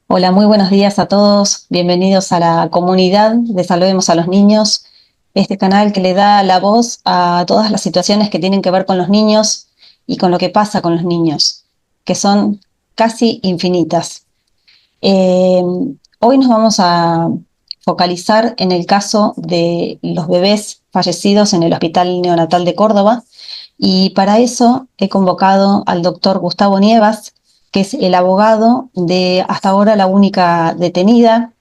Hola, muy buenos días a todos. Bienvenidos a la comunidad de Salvemos a los Niños, este canal que le da la voz a todas las situaciones que tienen que ver con los niños y con lo que pasa con los niños, que son casi infinitas. Eh, Hoy nos vamos a focalizar en el caso de los bebés fallecidos en el Hospital Neonatal de Córdoba, y para eso he convocado al doctor Gustavo Nievas, que es el abogado de hasta ahora la única detenida,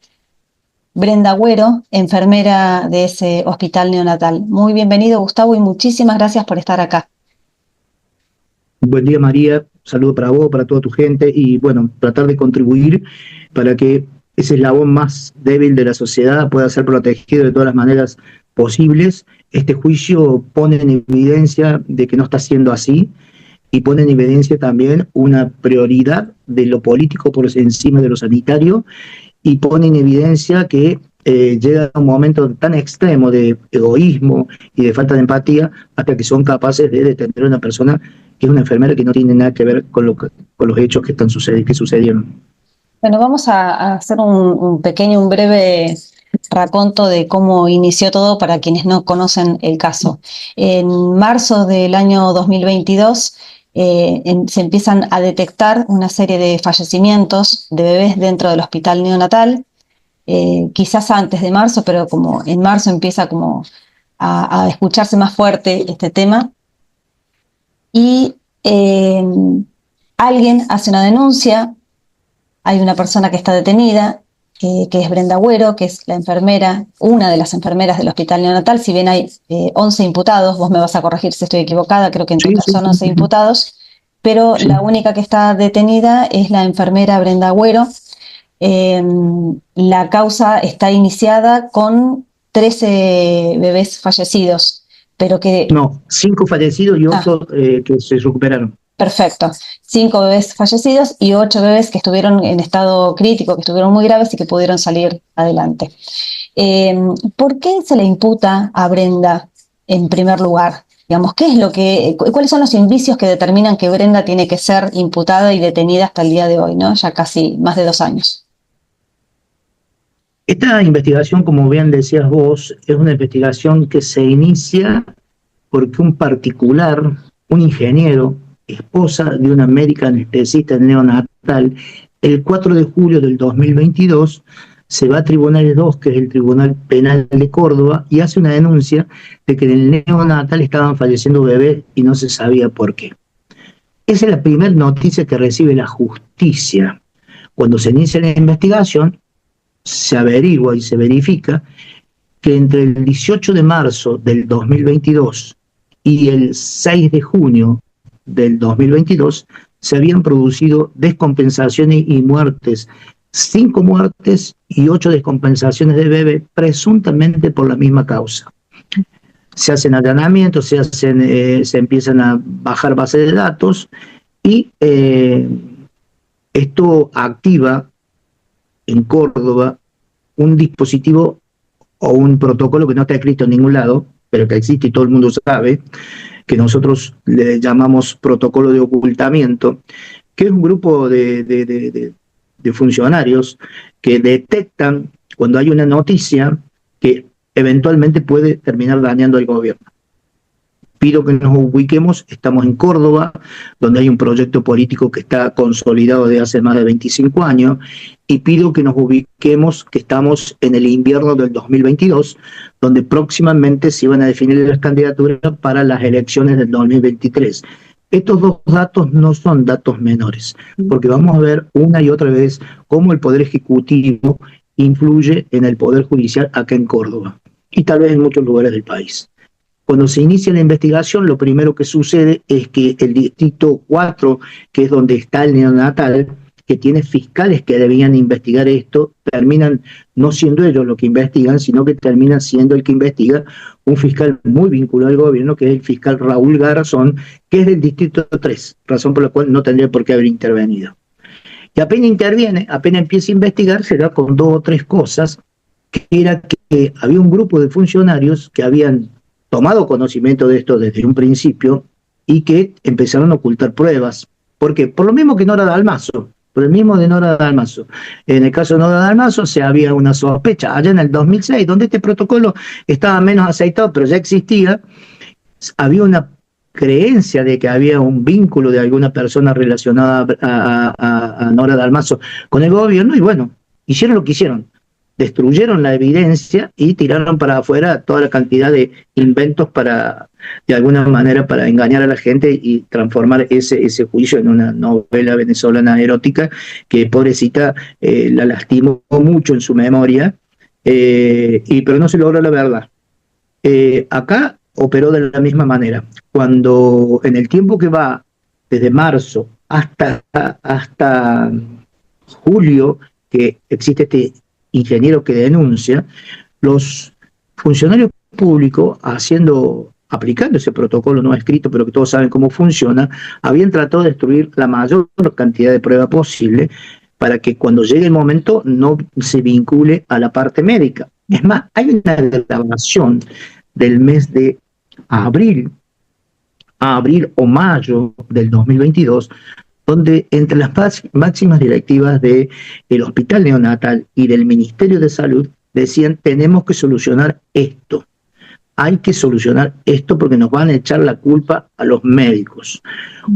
Brenda Agüero, enfermera de ese hospital neonatal. Muy bienvenido, Gustavo, y muchísimas gracias por estar acá. Buen día, María. Saludo para vos, para toda tu gente y, bueno, tratar de contribuir para que ese eslabón más débil de la sociedad pueda ser protegido de todas las maneras posibles. Este juicio pone en evidencia de que no está siendo así y pone en evidencia también una prioridad de lo político por encima de lo sanitario y pone en evidencia que llega a un momento tan extremo de egoísmo y de falta de empatía hasta que son capaces de detener a una persona que es una enfermera que no tiene nada que ver con los hechos que sucedieron. Bueno, vamos a hacer un pequeño, un breve raconto de cómo inició todo para quienes no conocen el caso. En marzo del año 2022 se empiezan a detectar una serie de fallecimientos de bebés dentro del hospital neonatal, quizás antes de marzo, pero como en marzo empieza como a escucharse más fuerte este tema. Y alguien hace una denuncia. Hay una persona que está detenida, que es Brenda Agüero, que es la enfermera, una de las enfermeras del hospital neonatal. Si bien hay 11 imputados, vos me vas a corregir si estoy equivocada, creo que en Sí, total sí, son sí, 11 imputados, pero sí. la única que está detenida es la enfermera Brenda Agüero. Eh, la causa está iniciada con 13 bebés fallecidos, pero que... No, 5 fallecidos y Ah, 8 que se recuperaron. perfecto. 5 bebés fallecidos y 8 bebés que estuvieron en estado crítico, que estuvieron muy graves y que pudieron salir adelante. Eh, ¿Por qué se le imputa a Brenda en primer lugar? Digamos, ¿qué es lo que, cuáles son los indicios que determinan que Brenda tiene que ser imputada y detenida hasta el día de hoy, ¿no? Ya casi más de 2 años. Esta investigación, como bien decías vos, es una investigación que se inicia porque un particular, un ingeniero, esposa de una médica anestesista neonatal, el 4 de julio del 2022 se va a Tribunales 2, que es el Tribunal Penal de Córdoba, y hace una denuncia de que en el neonatal estaban falleciendo bebés y no se sabía por qué. Esa es la primera noticia que recibe la justicia. Cuando se inicia la investigación, se averigua y se verifica que entre el 18 de marzo del 2022 y el 6 de junio del 2022 se habían producido descompensaciones y muertes, 5 muertes y 8 descompensaciones de bebé, presuntamente por la misma causa. Se hacen allanamientos, se empiezan a bajar bases de datos y esto activa en Córdoba un dispositivo o un protocolo que no está escrito en ningún lado, pero que existe y todo el mundo sabe, que nosotros le llamamos protocolo de ocultamiento, que es un grupo de funcionarios que detectan cuando hay una noticia que eventualmente puede terminar dañando al gobierno. Pido que nos ubiquemos, estamos en Córdoba, donde hay un proyecto político que está consolidado desde hace más de 25 años, y pido que nos ubiquemos, que estamos en el invierno del 2022, donde próximamente se van a definir las candidaturas para las elecciones del 2023. Estos dos datos no son datos menores, porque vamos a ver una y otra vez cómo el Poder Ejecutivo influye en el Poder Judicial acá en Córdoba, y tal vez en muchos lugares del país. Cuando se inicia la investigación, lo primero que sucede es que el distrito 4, que es donde está el neonatal, que tiene fiscales que debían investigar esto, terminan no siendo ellos los que investigan, sino que terminan siendo el que investiga un fiscal muy vinculado al gobierno, que es el fiscal Raúl Garzón, que es del distrito 3, razón por la cual no tendría por qué haber intervenido. Y apenas interviene, apenas empieza a investigar, se da con 2 o 3 cosas, que era que había un grupo de funcionarios que habían tomado conocimiento de esto desde un principio y que empezaron a ocultar pruebas. ¿Por qué? Por lo mismo que Nora Dalmazo. por el mismo de Nora Dalmazo. En el caso de Nora Dalmazo se había una sospecha allá en el 2006, donde este protocolo estaba menos aceitado, pero ya existía. Había una creencia de que había un vínculo de alguna persona relacionada a Nora Dalmazo con el gobierno, y bueno, hicieron lo que hicieron. Destruyeron la evidencia y tiraron para afuera toda la cantidad de inventos para, de alguna manera, para engañar a la gente y transformar ese juicio en una novela venezolana erótica que, pobrecita, la lastimó mucho en su memoria, pero no se logró la verdad. Acá operó de la misma manera. Cuando en el tiempo que va desde marzo hasta julio, que existe este ingeniero que denuncia, los funcionarios públicos aplicando ese protocolo no escrito, pero que todos saben cómo funciona, habían tratado de destruir la mayor cantidad de pruebas posible para que cuando llegue el momento no se vincule a la parte médica. Es más, hay una grabación del mes de abril o mayo del 2022, donde entre las máximas directivas del Hospital Neonatal y del Ministerio de Salud decían: tenemos que solucionar esto, hay que solucionar esto porque nos van a echar la culpa a los médicos.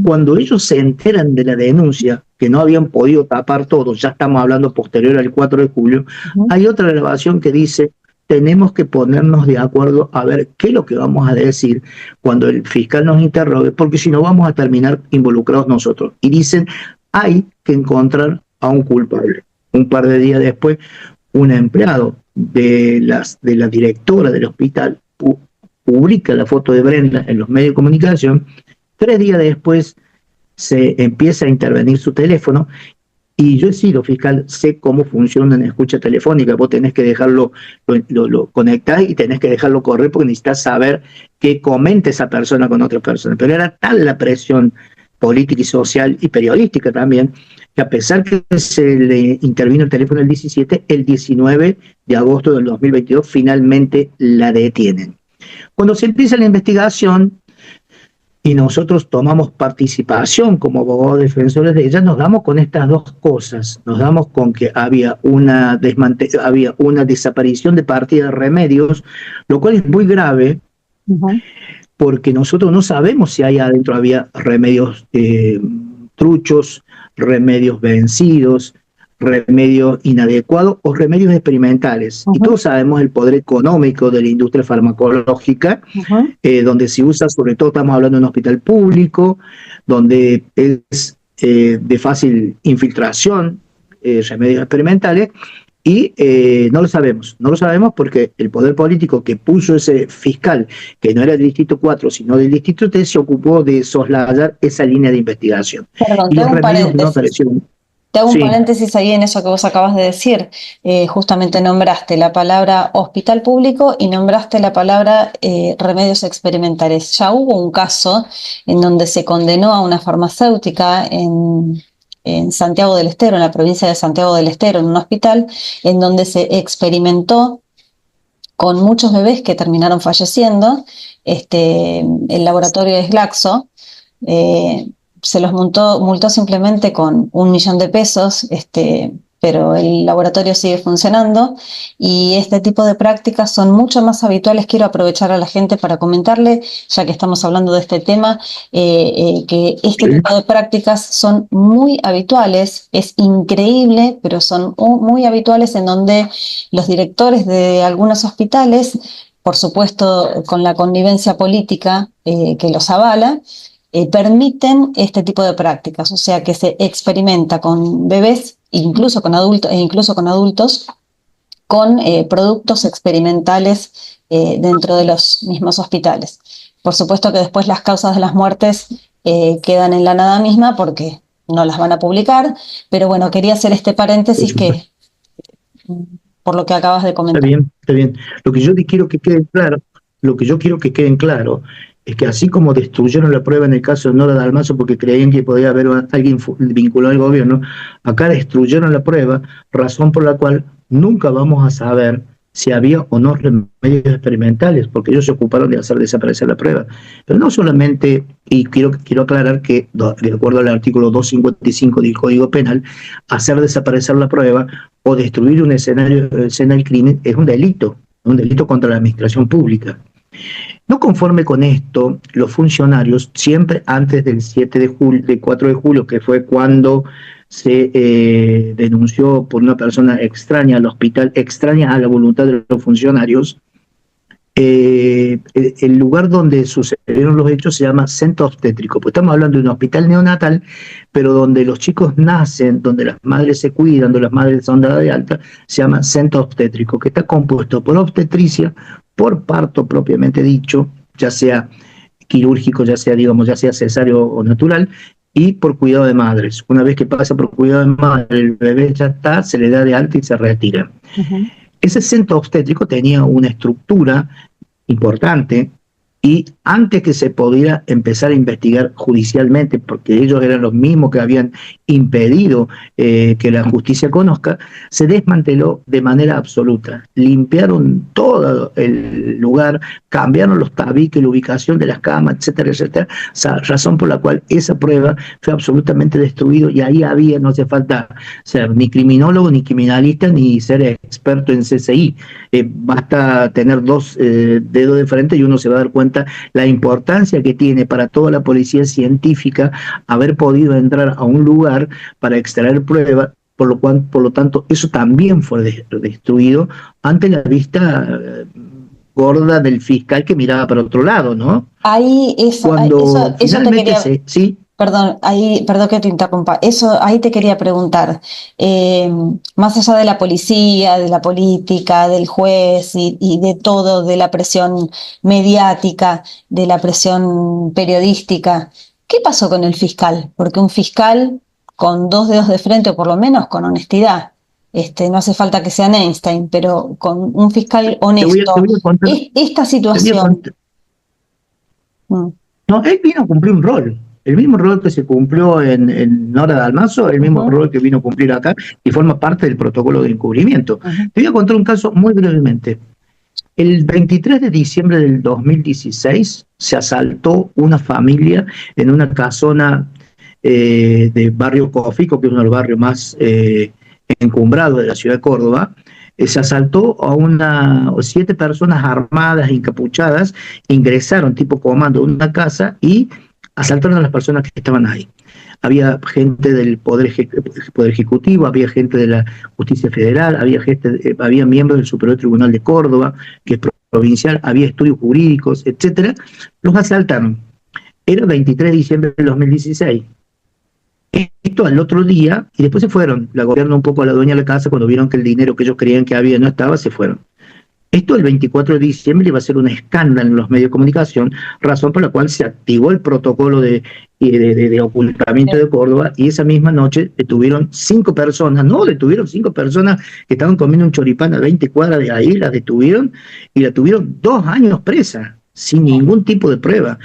Cuando ellos se enteran de la denuncia, que no habían podido tapar todo, ya estamos hablando posterior al 4 de julio, hay otra grabación que dice: tenemos que ponernos de acuerdo a ver qué es lo que vamos a decir cuando el fiscal nos interrogue, porque si no vamos a terminar involucrados nosotros. Y dicen: hay que encontrar a un culpable. Un par de días después, un empleado de la directora del hospital publica la foto de Brenda en los medios de comunicación. 3 días después se empieza a intervenir su teléfono. Y yo he sido fiscal, sé cómo funciona una escucha telefónica. Vos tenés que dejarlo, lo conectás y tenés que dejarlo correr porque necesitas saber qué comenta esa persona con otra persona. Pero era tal la presión política y social y periodística también, que a pesar que se le intervino el teléfono el 17, el 19 de agosto del 2022 finalmente la detienen. Cuando se empieza la investigación y nosotros tomamos participación como abogados defensores de ella, nos damos con estas dos cosas. Nos damos con que había una desaparición de partida de remedios, lo cual es muy grave, porque nosotros no sabemos si ahí adentro había remedios truchos, remedios vencidos, remedios inadecuados o remedios experimentales. Y todos sabemos el poder económico de la industria farmacológica, donde se usa, sobre todo estamos hablando de un hospital público, donde es de fácil infiltración, remedios experimentales, y no lo sabemos porque el poder político que puso ese fiscal, que no era del Distrito 4, sino del Distrito 3, se ocupó de soslayar esa línea de investigación. Perdón, Y los remedios no aparecieron. Te hago un paréntesis ahí en eso que vos acabas de decir. Justamente nombraste la palabra hospital público y nombraste la palabra remedios experimentales. Ya hubo un caso en donde se condenó a una farmacéutica en Santiago del Estero, en la provincia de Santiago del Estero, en un hospital, en donde se experimentó con muchos bebés que terminaron falleciendo. El laboratorio es Glaxo. Se los multó simplemente con $1.000.000, pero el laboratorio sigue funcionando y este tipo de prácticas son mucho más habituales. Quiero aprovechar a la gente para comentarle, ya que estamos hablando de este tema, que este tipo de prácticas son muy habituales. Es increíble, pero son muy habituales, en donde los directores de algunos hospitales, por supuesto con la connivencia política que los avala, permiten este tipo de prácticas, o sea que se experimenta con bebés, incluso con adultos, con productos experimentales dentro de los mismos hospitales. Por supuesto que después las causas de las muertes quedan en la nada misma porque no las van a publicar, pero bueno, quería hacer este paréntesis que por lo que acabas de comentar. Está bien. Lo que yo quiero que quede claro es que así como destruyeron la prueba en el caso de Nora Dalmazo porque creían que podía haber alguien vinculado al gobierno, acá destruyeron la prueba, razón por la cual nunca vamos a saber si había o no remedios experimentales, porque ellos se ocuparon de hacer desaparecer la prueba. Pero no solamente, y quiero aclarar que, de acuerdo al artículo 255 del Código Penal, hacer desaparecer la prueba o destruir una escena del crimen es un delito contra la administración pública. No conforme con esto, los funcionarios, siempre antes del 4 de julio, que fue cuando se denunció por una persona extraña al hospital, extraña a la voluntad de los funcionarios, el lugar donde sucedieron los hechos se llama centro obstétrico, pues estamos hablando de un hospital neonatal, pero donde los chicos nacen, donde las madres se cuidan, donde las madres son dadas de alta, se llama centro obstétrico, que está compuesto por obstetricia, por parto propiamente dicho, ya sea quirúrgico, ya sea cesárea o natural, y por cuidado de madres. Una vez que pasa por cuidado de madre, el bebé ya está, se le da de alta y se retira. Ese centro obstétrico tenía una estructura importante, y antes que se pudiera empezar a investigar judicialmente, porque ellos eran los mismos que habían impedido que la justicia conozca, se desmanteló de manera absoluta. Limpiaron todo el lugar, cambiaron los tabiques, la ubicación de las camas, etcétera, etcétera, razón por la cual esa prueba fue absolutamente destruida, y ahí no hace falta ser ni criminólogo, ni criminalista, ni ser experto en CSI. Basta tener dos dedos de frente y uno se va a dar cuenta la importancia que tiene para toda la policía científica haber podido entrar a un lugar para extraer pruebas, por lo tanto, eso también fue destruido ante la vista gorda del fiscal que miraba para otro lado, ¿no? Cuando eso te quería... ¿sí? Perdón que te interrumpa. Ahí te quería preguntar, más allá de la policía, de la política, del juez y de todo, de la presión mediática, de la presión periodística, ¿qué pasó con el fiscal? Porque un fiscal con dos dedos de frente, o por lo menos con honestidad, no hace falta que sea Einstein, pero con un fiscal honesto, te voy a contar, esta situación... No, él vino a cumplir un rol. El mismo rol que se cumplió en Nora Dalmazo, el mismo rol que vino a cumplir acá, y forma parte del protocolo de encubrimiento. Te voy a contar un caso muy brevemente. El 23 de diciembre del 2016 se asaltó una familia en una casona de barrio Cofico, que es uno de los barrios más encumbrados de la ciudad de Córdoba. Se asaltó a 7 personas armadas, encapuchadas, ingresaron tipo comando en una casa y asaltaron a las personas que estaban ahí. Había gente del Poder Ejecutivo, había gente de la Justicia Federal, había miembros del Superior Tribunal de Córdoba, que es provincial, había estudios jurídicos, etcétera. Los asaltaron. Era el 23 de diciembre del 2016. Esto al otro día, y después se fueron. La gobierno un poco a la dueña de la casa, cuando vieron que el dinero que ellos creían que había no estaba, se fueron. Esto el 24 de diciembre iba a ser un escándalo en los medios de comunicación, razón por la cual se activó el protocolo de ocultamiento de Córdoba, y esa misma noche detuvieron 5 personas que estaban comiendo un choripán a 20 cuadras de ahí, las detuvieron y la tuvieron 2 años presa, sin ningún tipo de prueba.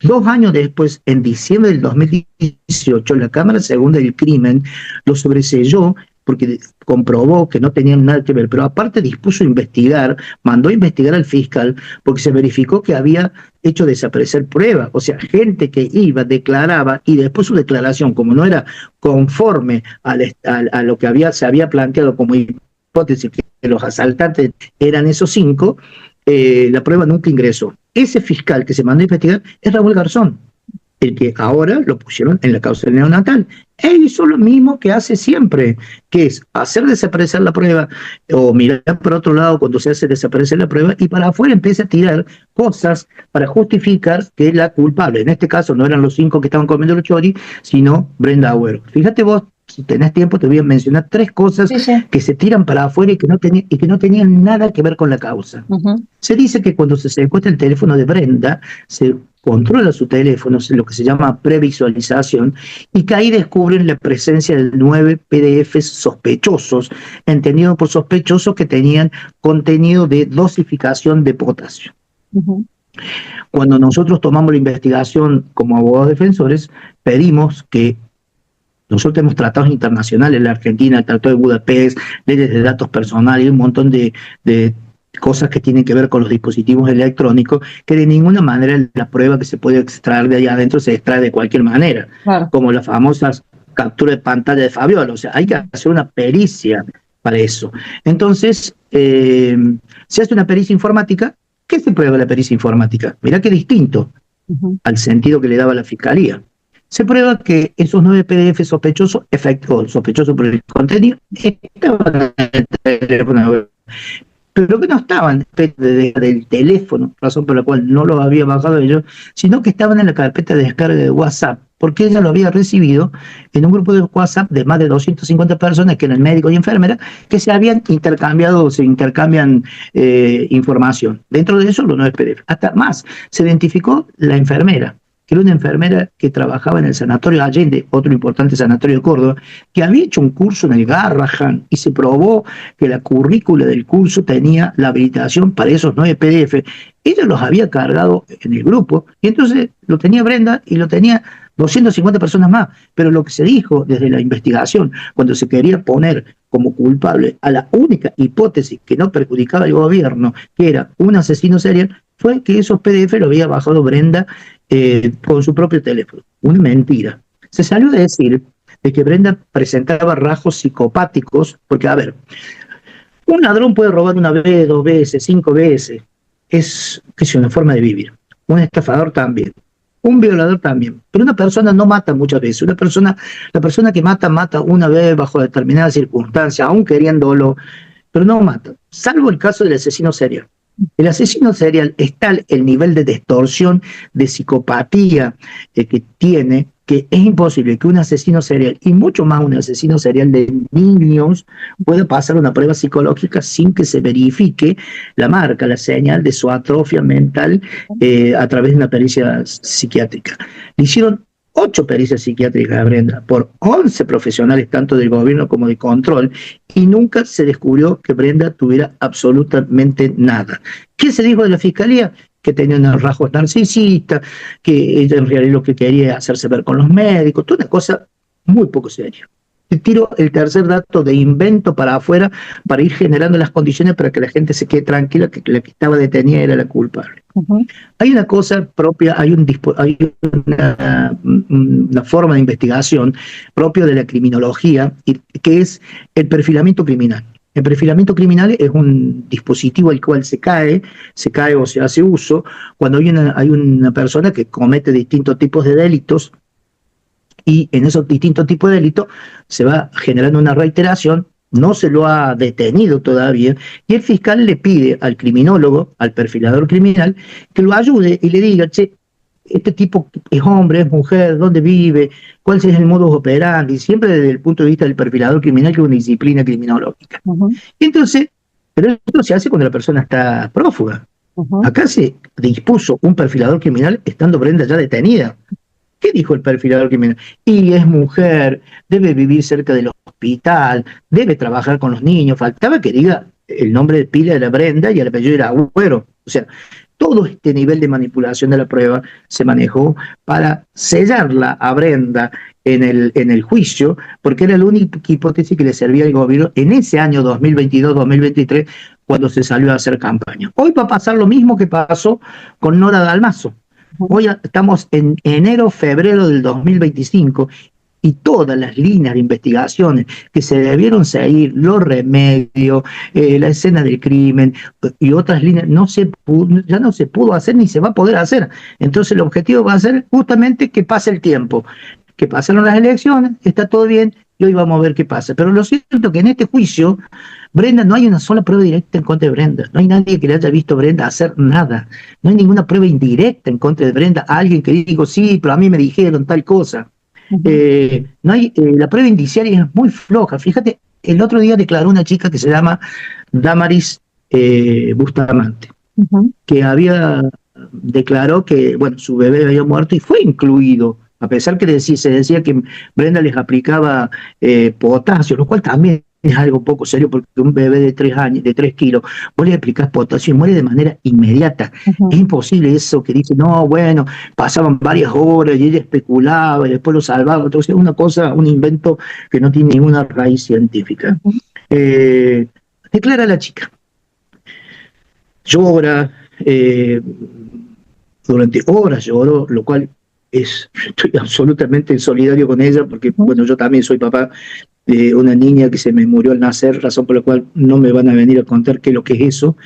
2 años después, en diciembre del 2018, la Cámara Segunda del Crimen lo sobreseyó porque comprobó que no tenían nada que ver, pero aparte dispuso investigar, mandó a investigar al fiscal, porque se verificó que había hecho desaparecer pruebas, o sea, gente que iba, declaraba, y después su declaración, como no era conforme a lo que se había planteado como hipótesis, que los asaltantes eran esos 5, la prueba nunca ingresó. Ese fiscal que se mandó a investigar es Raúl Garzón, el que ahora lo pusieron en la causa del neonatal. Él hizo lo mismo que hace siempre, que es hacer desaparecer la prueba o mirar para otro lado cuando se hace desaparecer la prueba, y para afuera empieza a tirar cosas para justificar que es la culpable. En este caso no eran los 5 que estaban comiendo los choris, sino Brenda Agüero. Fíjate vos, si tenés tiempo te voy a mencionar 3 cosas que se tiran para afuera y que no tenían nada que ver con la causa. Se dice que cuando se secuestra el teléfono de Brenda, se controla su teléfono, lo que se llama previsualización, y que ahí descubren la presencia de 9 PDFs sospechosos, entendido por sospechosos que tenían contenido de dosificación de potasio. Cuando nosotros tomamos la investigación como abogados defensores, pedimos que nosotros tenemos tratados internacionales, la Argentina, el Tratado de Budapest, leyes de datos personales, un montón de cosas que tienen que ver con los dispositivos electrónicos, que de ninguna manera la prueba que se puede extraer de ahí adentro se extrae de cualquier manera, Claro. como las famosas capturas de pantalla de Fabiola. O sea, hay que hacer una pericia para eso. Entonces, se hace una pericia informática. ¿Qué se prueba la pericia informática? Mirá qué distinto al sentido que le daba la fiscalía. Se prueba que esos 9 PDF sospechosos, sospechosos por el contenido, estaban en el teléfono, pero que no estaban del teléfono, razón por la cual no lo había bajado ellos, sino que estaban en la carpeta de descarga de WhatsApp, porque ella lo había recibido en un grupo de WhatsApp de más de 250 personas, que eran médicos y enfermeras, que se habían intercambiado, se intercambian información. Dentro de eso, los 9 PDF. Hasta más, se identificó la enfermera, que era una enfermera que trabajaba en el Sanatorio Allende, otro importante sanatorio de Córdoba, que había hecho un curso en el Garrahan y se probó que la currícula del curso tenía la habilitación para esos 9 PDF. Ella los había cargado en el grupo y entonces lo tenía Brenda y lo tenía 250 personas más. Pero lo que se dijo desde la investigación, cuando se quería poner como culpable a la única hipótesis que no perjudicaba al gobierno, que era un asesino serial, fue que esos PDF lo había bajado Brenda con su propio teléfono. Una mentira. Se salió de decir de que Brenda presentaba rasgos psicopáticos, porque, a ver, un ladrón puede robar una vez, 2 veces, 5 veces. Es una forma de vivir. Un estafador también. Un violador también. Pero una persona no mata muchas veces. La persona que mata una vez bajo determinadas circunstancias, aún queriéndolo, pero no mata. Salvo el caso del asesino serial. El asesino serial es tal el nivel de distorsión, de psicopatía que tiene, que es imposible que un asesino serial, y mucho más un asesino serial de niños, pueda pasar una prueba psicológica sin que se verifique la marca, la señal de su atrofia mental a través de una pericia psiquiátrica. Le hicieron 8 pericias psiquiátricas a Brenda por 11 profesionales, tanto del gobierno como de control, y nunca se descubrió que Brenda tuviera absolutamente nada. ¿Qué se dijo de la fiscalía? Que tenía unos rasgos narcisistas, que ella en realidad lo que quería es hacerse ver con los médicos, toda una cosa muy poco seria. Te tiro el tercer dato de invento para afuera para ir generando las condiciones para que la gente se quede tranquila que la que estaba detenida era la culpable. Hay una cosa propia, hay una forma de investigación propia de la criminología, que es el perfilamiento criminal. El perfilamiento criminal es un dispositivo al cual se cae o se hace uso cuando hay una persona que comete distintos tipos de delitos, y en esos distintos tipos de delitos se va generando una reiteración. No se lo ha detenido todavía, y el fiscal le pide al criminólogo, al perfilador criminal, que lo ayude y le diga, che, este tipo es hombre, es mujer, dónde vive, cuál es el modus operandi, siempre desde el punto de vista del perfilador criminal, que es una disciplina criminológica. Y entonces, pero esto se hace cuando la persona está prófuga. Acá se dispuso un perfilador criminal estando Brenda ya detenida. ¿Qué dijo el perfilador criminal? Y es mujer, debe vivir cerca del hospital, debe trabajar con los niños. Faltaba que diga el nombre de pila de la Brenda y el apellido era Agüero. O sea, todo este nivel de manipulación de la prueba se manejó para sellarla a Brenda en el juicio, porque era la única hipótesis que le servía al gobierno en ese año 2022-2023, cuando se salió a hacer campaña. Hoy va a pasar lo mismo que pasó con Nora Dalmazo. Hoy estamos en enero, febrero del 2025, y todas las líneas de investigaciones que se debieron seguir, los remedios, la escena del crimen y otras líneas, ya no se pudo hacer ni se va a poder hacer. Entonces el objetivo va a ser justamente que pase el tiempo, que pasaron las elecciones, está todo bien, y hoy vamos a ver qué pasa. Pero lo cierto es que en este juicio, Brenda, no hay una sola prueba directa en contra de Brenda. No hay nadie que le haya visto a Brenda hacer nada. No hay ninguna prueba indirecta en contra de Brenda. Alguien que diga, sí, pero a mí me dijeron tal cosa. No hay, la prueba indiciaria es muy floja. Fíjate, el otro día declaró una chica que se llama Damaris Bustamante, que declaró que, bueno, su bebé había muerto y fue incluido, a pesar que se decía que Brenda les aplicaba potasio, lo cual también es algo poco serio, porque un bebé de 3 años, de 3 kilos, vos le aplicás potasio y muere de manera inmediata. Es imposible eso que dice, no, bueno, pasaban varias horas y ella especulaba y después lo salvaba. Entonces es una cosa, un invento que no tiene ninguna raíz científica. Declara la chica: llora, durante horas lloró, lo cual estoy absolutamente solidario con ella, porque bueno, yo también soy papá de una niña que se me murió al nacer, razón por la cual no me van a venir a contar qué es lo que es eso.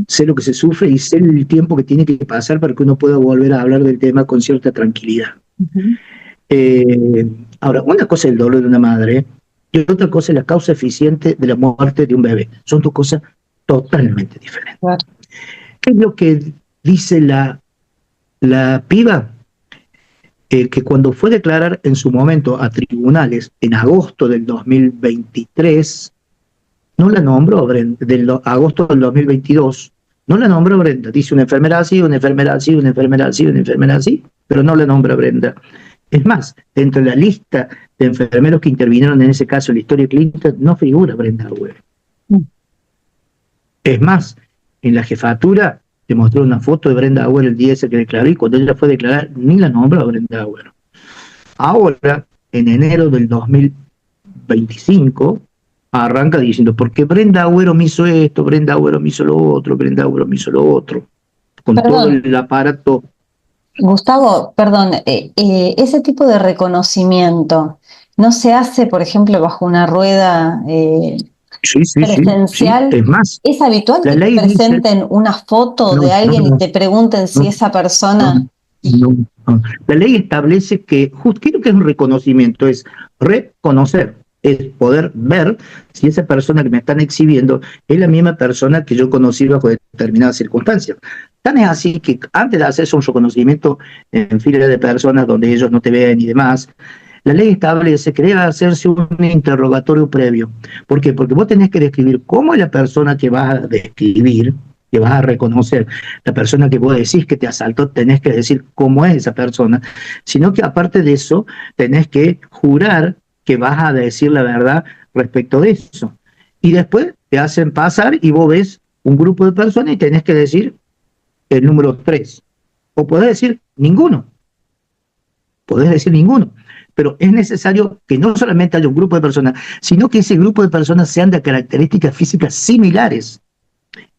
Sé lo que se sufre y sé el tiempo que tiene que pasar para que uno pueda volver a hablar del tema con cierta tranquilidad. Eh, Ahora, una cosa es el dolor de una madre y otra cosa es la causa eficiente de la muerte de un bebé. Son dos cosas totalmente diferentes. Claro. ¿Qué es lo que dice la piba? Que cuando fue a declarar en su momento a tribunales en agosto del 2023, no la nombró Brenda, agosto del 2022, no la nombró Brenda. Dice una enfermera así, una enfermera así, una enfermera así, una enfermera así, pero no la nombra Brenda. Es más, dentro de la lista de enfermeros que intervinieron en ese caso en la historia clínica, no figura Brenda Agüero. Es más, en la jefatura te mostró una foto de Brenda Agüero el día ese que declaró, y cuando ella fue a declarar, ni la nombró a Brenda Agüero. Ahora, en enero del 2025, arranca diciendo, porque Brenda Agüero me hizo esto, Brenda Agüero me hizo lo otro, Brenda Agüero me hizo lo otro, con todo Perdón, el aparato. Gustavo, perdón, ese tipo de reconocimiento no se hace, por ejemplo, bajo una rueda Sí, sí, sí, sí. presencial. Es más, ¿Es habitual la que te ley dice, presenten una foto no, de no, alguien y no, te pregunten si no, esa no, persona... no, no. La ley establece que, ¿qué es lo que es un reconocimiento? Es reconocer, es poder ver si esa persona que me están exhibiendo es la misma persona que yo conocí bajo determinadas circunstancias. Tan es así que antes de hacerse un reconocimiento en fila de personas donde ellos no te ven y demás, la ley establece que debe hacerse un interrogatorio previo. ¿Por qué? Porque vos tenés que describir cómo es la persona que vas a describir, que vas a reconocer, la persona que vos decís que te asaltó, tenés que decir cómo es esa persona, sino que aparte de eso, tenés que jurar que vas a decir la verdad respecto de eso. Y después te hacen pasar y vos ves un grupo de personas y tenés que decir el número 3. O podés decir ninguno, podés decir ninguno. Pero es necesario que no solamente haya un grupo de personas, sino que ese grupo de personas sean de características físicas similares.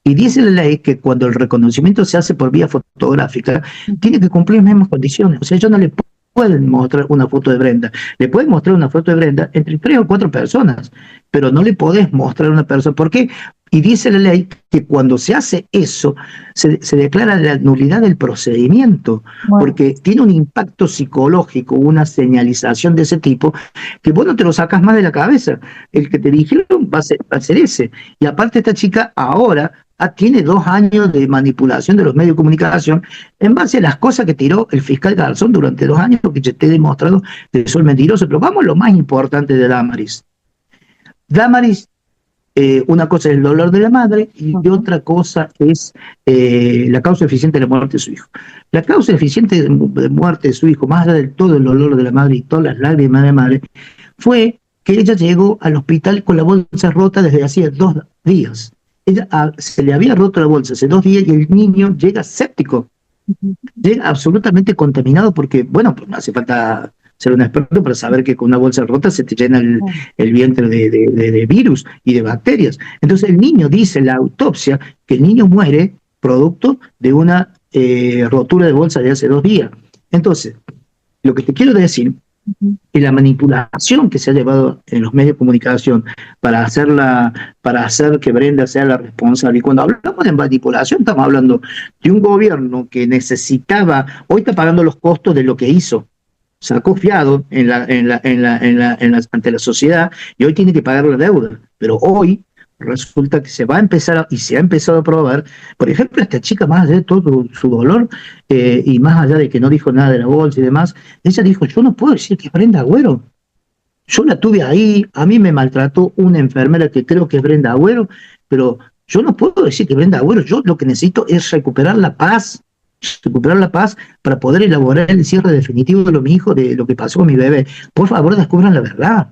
Y dice la ley que cuando el reconocimiento se hace por vía fotográfica, tiene que cumplir las mismas condiciones. O sea, yo no le pueden mostrar una foto de Brenda. Le pueden mostrar una foto de Brenda entre 3 o 4 personas, pero no le podés mostrar una persona. ¿Por qué? Y dice la ley que cuando se hace eso, se declara la nulidad del procedimiento, Bueno, porque tiene un impacto psicológico, una señalización de ese tipo, que vos no te lo sacas más de la cabeza. El que te dijeron va a ser ese. Y aparte esta chica ahora tiene 2 años de manipulación de los medios de comunicación en base a las cosas que tiró el fiscal Garzón durante 2 años, que ya te he demostrado que soy mentiroso. Pero vamos a lo más importante de Damaris. Damaris, una cosa es el dolor de la madre y otra cosa es la causa eficiente de la muerte de su hijo. La causa eficiente de muerte de su hijo, más allá de todo el dolor de la madre y todas las lágrimas de la madre, fue que ella llegó al hospital con la bolsa rota desde hacía 2 días. Ella, se le había roto la bolsa hace 2 días y el niño llega séptico, llega absolutamente contaminado porque, bueno, pues no hace falta ser un experto para saber que con una bolsa rota se te llena el vientre de virus y de bacterias. Entonces el niño, dice la autopsia, que el niño muere producto de una rotura de bolsa de hace 2 días. Entonces, lo que te quiero decir y la manipulación que se ha llevado en los medios de comunicación para hacer que Brenda sea la responsable. Y cuando hablamos de manipulación, estamos hablando de un gobierno que necesitaba, hoy está pagando los costos de lo que hizo. Sacó fiado ante la sociedad y hoy tiene que pagar la deuda. Pero hoy resulta que se va a empezar y se ha empezado a probar, por ejemplo, esta chica, más allá de todo su dolor y más allá de que no dijo nada de la bolsa y demás, ella dijo, yo no puedo decir que es Brenda Agüero. Yo la tuve ahí, a mí me maltrató una enfermera que creo que es Brenda Agüero, pero yo no puedo decir que Brenda Agüero, yo lo que necesito es recuperar la paz para poder elaborar el cierre definitivo de lo mi hijo, de lo que pasó con mi bebé. Por favor, descubran la verdad.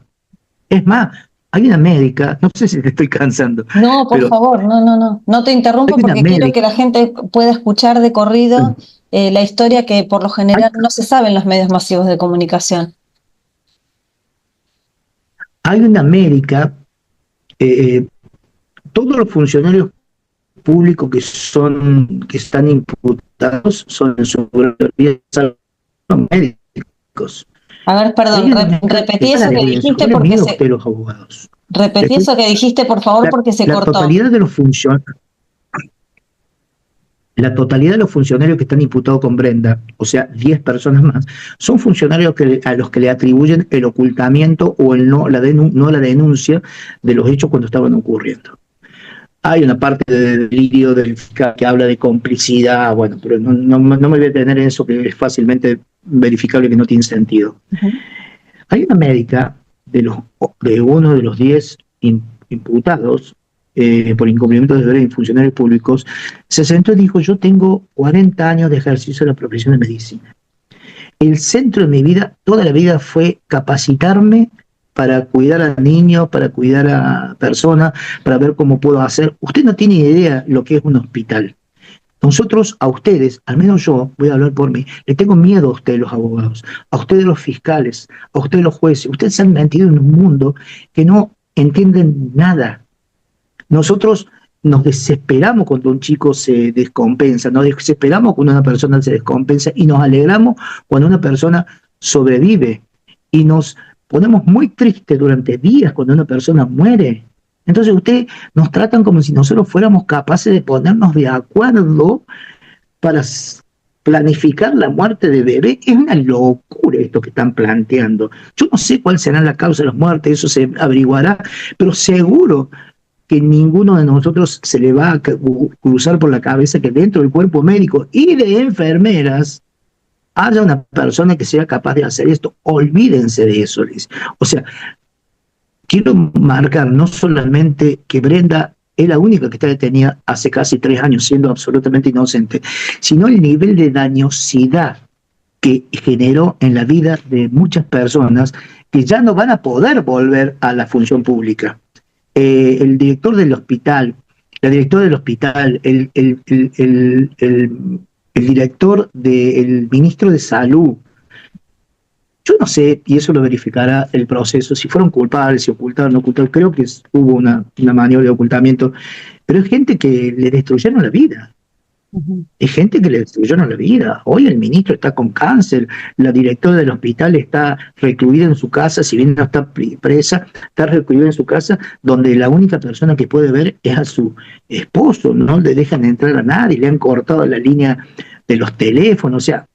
Es más, hay una médica, no sé si te estoy cansando, no, por pero favor, no te hay interrumpo una porque quiero que médica, la gente pueda escuchar de corrido la historia que por lo hay, general no se sabe en los medios masivos de comunicación. hay una médica, todos los funcionarios públicos que están imputados son en su mayoría médicos. A ver, perdón, repetí eso que dijiste ¿Cuál es el porque miedo a ustedes los abogados? repetí eso que dijiste, por favor, porque se La cortó. totalidad de los funcionarios, la totalidad de los funcionarios que están imputados con Brenda, o sea, 10 personas más, son funcionarios a los que le atribuyen el ocultamiento o el no la denuncia de los hechos cuando estaban ocurriendo. Hay una parte de delirio del fiscal que habla de complicidad, bueno, pero no me voy a tener en eso que es fácilmente verificable que no tiene sentido. Hay una médica de uno de los 10 imputados por incumplimiento de deberes de funcionarios públicos, se sentó y dijo: yo tengo 40 años de ejercicio de la profesión de medicina. El centro de mi vida, toda la vida, fue capacitarme para cuidar a niños, para cuidar a personas, para ver cómo puedo hacer. Usted no tiene idea lo que es un hospital. Nosotros, a ustedes, al menos yo, voy a hablar por mí, le tengo miedo a ustedes los abogados, a ustedes los fiscales, a ustedes los jueces. Ustedes se han metido en un mundo que no entienden nada. Nosotros nos desesperamos cuando un chico se descompensa, nos desesperamos cuando una persona se descompensa y nos alegramos cuando una persona sobrevive y nos ponemos muy tristes durante días cuando una persona muere. Entonces ustedes nos tratan como si nosotros fuéramos capaces de ponernos de acuerdo para planificar la muerte de bebé. Es una locura esto que están planteando. Yo no sé cuál será la causa de las muertes, eso se averiguará, pero seguro que ninguno de nosotros se le va a cruzar por la cabeza que dentro del cuerpo médico y de enfermeras haya una persona que sea capaz de hacer esto. Olvídense de eso, Liz. O sea, quiero marcar no solamente que Brenda es la única que está detenida hace casi 3 años siendo absolutamente inocente, sino el nivel de dañosidad que generó en la vida de muchas personas que ya no van a poder volver a la función pública. El director del hospital, la directora del hospital, el director del ministro de Salud. Yo no sé, y eso lo verificará el proceso, si fueron culpables, si ocultaron o no ocultaron. Creo que hubo una maniobra de ocultamiento, pero es gente que le destruyeron la vida. Es gente que le destruyeron la vida. Hoy el ministro está con cáncer, la directora del hospital está recluida en su casa, si bien no está presa, está recluida en su casa, donde la única persona que puede ver es a su esposo, no le dejan entrar a nadie, le han cortado la línea de los teléfonos, o sea,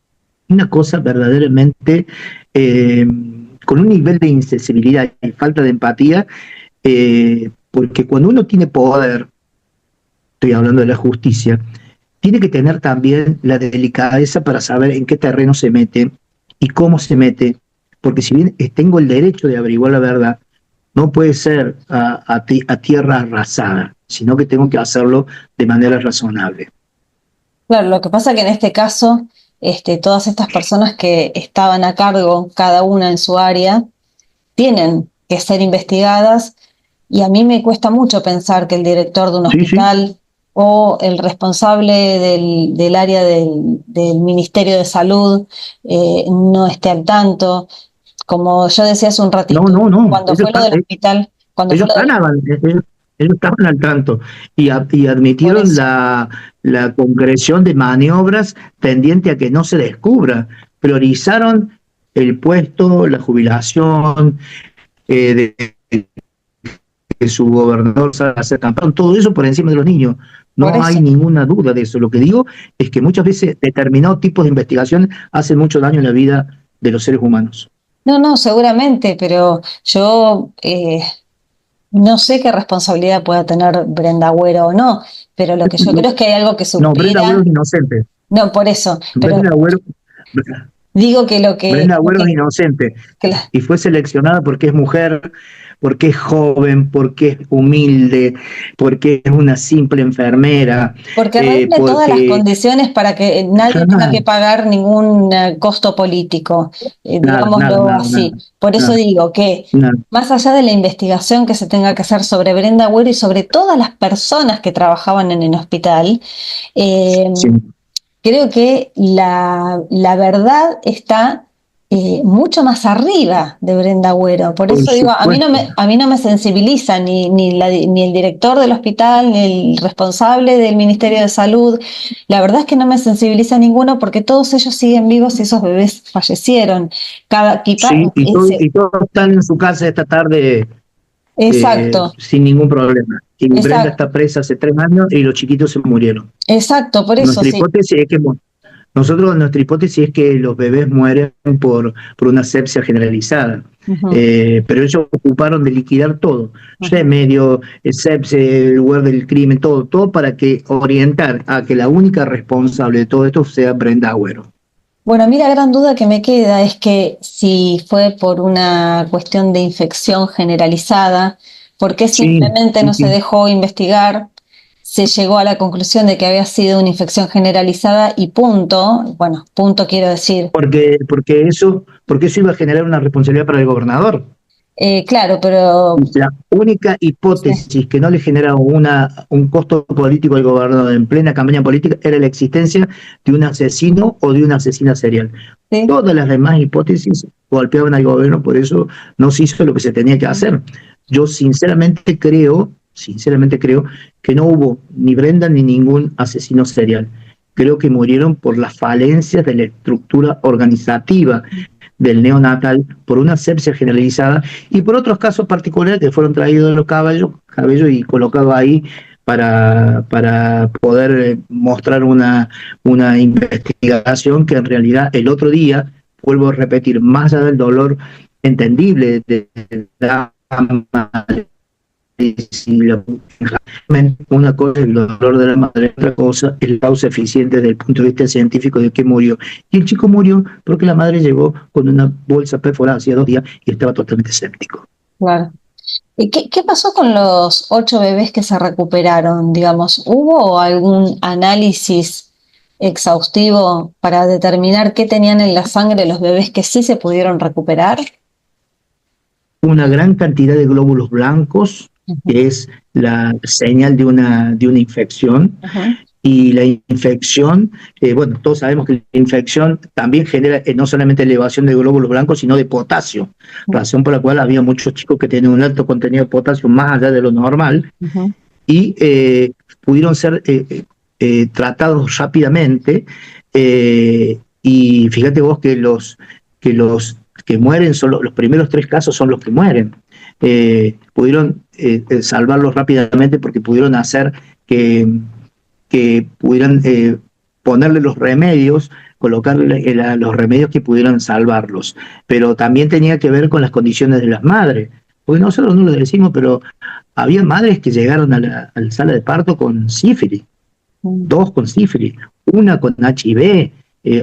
una cosa verdaderamente con un nivel de insensibilidad y falta de empatía, porque cuando uno tiene poder, estoy hablando de la justicia, tiene que tener también la delicadeza para saber en qué terreno se mete y cómo se mete, porque si bien tengo el derecho de averiguar la verdad, no puede ser a tierra arrasada, sino que tengo que hacerlo de manera razonable. Claro, lo que pasa es que en este caso, todas estas personas que estaban a cargo, cada una en su área, tienen que ser investigadas, y a mí me cuesta mucho pensar que el director de un hospital o el responsable del área del Ministerio de Salud no esté al tanto. Como yo decía hace un ratito, No. cuando fue lo del hospital, ellos estaban al tanto y admitieron la concreción de maniobras tendiente a que no se descubra. Priorizaron el puesto, la jubilación de su gobernador, hacer campaña, todo eso por encima de los niños. No hay ninguna duda de eso. Lo que digo es que muchas veces determinados tipos de investigación hacen mucho daño en la vida de los seres humanos. No, seguramente, pero yo no sé qué responsabilidad pueda tener Brenda Agüero o no, pero lo que yo creo es que hay algo que supera. No, Brenda Agüero es inocente. No, por eso. Pero Brenda Agüero, digo que lo que... Brenda Agüero es inocente y fue seleccionada porque es mujer, porque es joven, porque es humilde, porque es una simple enfermera. Porque reúne todas las condiciones para que nadie tenga que pagar ningún costo político, digámoslo así. Por eso digo que más allá de la investigación que se tenga que hacer sobre Brenda Agüero y sobre todas las personas que trabajaban en el hospital, creo que la verdad está mucho más arriba de Brenda Agüero. Por Por eso digo, supuesto. a mí no me sensibiliza ni el director del hospital, ni el responsable del Ministerio de Salud. La verdad es que no me sensibiliza ninguno porque todos ellos siguen vivos y esos bebés fallecieron. Sí, y todos están en su casa esta tarde Exacto, sin ningún problema. Y Brenda exacto, está presa hace 3 años y los chiquitos se murieron. exacto, por eso Nuestra sí. hipótesis es que nuestra hipótesis es que los bebés mueren por una sepsia generalizada. Ujú, Pero ellos ocuparon de liquidar todo, ujú. remedio, el sepsia, el lugar del crimen, todo para que orientar a que la única responsable de todo esto sea Brenda Agüero. Bueno, a mí la gran duda que me queda es que si fue por una cuestión de infección generalizada, ¿por qué Sí, simplemente sí, no se sí. dejó investigar? Se llegó a la conclusión de que había sido una infección generalizada y punto. Bueno, punto quiero decir. Porque eso iba a generar una responsabilidad para el gobernador. Claro, pero La única sí, hipótesis que no le generaba un costo político al gobernador en plena campaña política era la existencia de un asesino o de una asesina serial. sí, Todas las demás hipótesis golpeaban al gobierno, por eso no se hizo lo que se tenía que hacer. Yo sinceramente creo que no hubo ni Brenda ni ningún asesino serial. Creo que murieron por las falencias de la estructura organizativa del neonatal, por una sepsia generalizada y por otros casos particulares que fueron traídos de los cabellos y colocados ahí para poder mostrar una investigación que en realidad el otro día, vuelvo a repetir, más allá del dolor entendible de la madre, si una cosa es el dolor de la madre, otra cosa es la causa eficiente desde el punto de vista científico de que murió. Y el chico murió porque la madre llegó con una bolsa perforada hacía 2 días y estaba totalmente escéptico. claro. ¿Y qué pasó con los 8 bebés que se recuperaron? Digamos, ¿hubo algún análisis exhaustivo para determinar qué tenían en la sangre los bebés que sí se pudieron recuperar? Una gran cantidad de glóbulos blancos, Ujú, que es la señal de una infección, ujú, y la infección, bueno, todos sabemos que la infección también genera no solamente elevación de glóbulos blancos, sino de potasio, razón por la cual había muchos chicos que tenían un alto contenido de potasio más allá de lo normal ujú, y pudieron ser tratados rápidamente. Y fíjate vos que los que mueren, son los primeros 3 casos son los que mueren. Pudieron salvarlos rápidamente porque pudieron hacer que pudieran ponerle los remedios, colocarle los remedios que pudieran salvarlos. Pero también tenía que ver con las condiciones de las madres. Porque nosotros no lo decimos, pero había madres que llegaron a la sala de parto con sífilis, ujú. 2 con sífilis, una con HIV,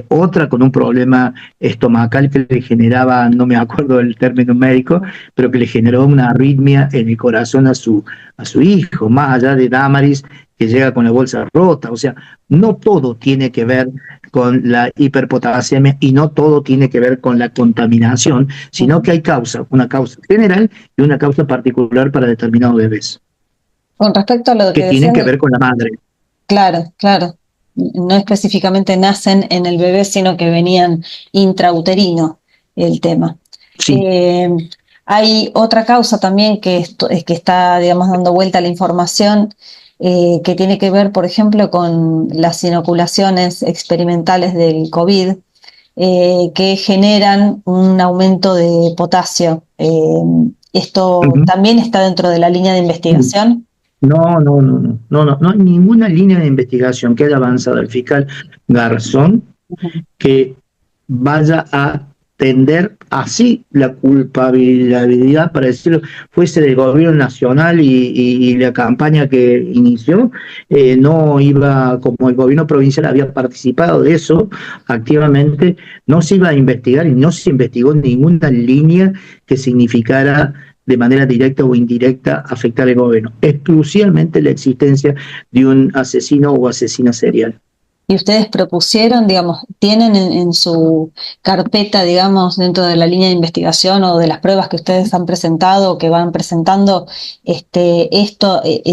otra con un problema estomacal que le generaba, no me acuerdo del término médico, pero que le generó una arritmia en el corazón a su hijo, más allá de Damaris, que llega con la bolsa rota. O sea, no todo tiene que ver con la hiperpotasemia y no todo tiene que ver con la contaminación, sino que hay una causa general y una causa particular para determinados bebés, Con respecto a lo que que tienen decías, que ver con la madre. claro, claro, no específicamente nacen en el bebé, sino que venían intrauterino el tema. Sí. Eh, Hay otra causa también que está, digamos, dando vuelta a la información, que tiene que ver, por ejemplo, con las inoculaciones experimentales del COVID, que generan un aumento de potasio. ¿Esto Ujú. también está dentro de la línea de investigación? No, no, no, no, no, no, no hay ninguna línea de investigación que haya avanzado el fiscal Garzón Ujú. que vaya a tender así la culpabilidad, para decirlo, fuese del gobierno nacional y la campaña que inició, no iba, como el gobierno provincial había participado de eso activamente, no se iba a investigar y no se investigó ninguna línea que significara de manera directa o indirecta afectar al gobierno, exclusivamente la existencia de un asesino o asesina serial. Y ustedes propusieron, digamos, tienen en su carpeta, digamos, dentro de la línea de investigación o de las pruebas que ustedes han presentado o que van presentando,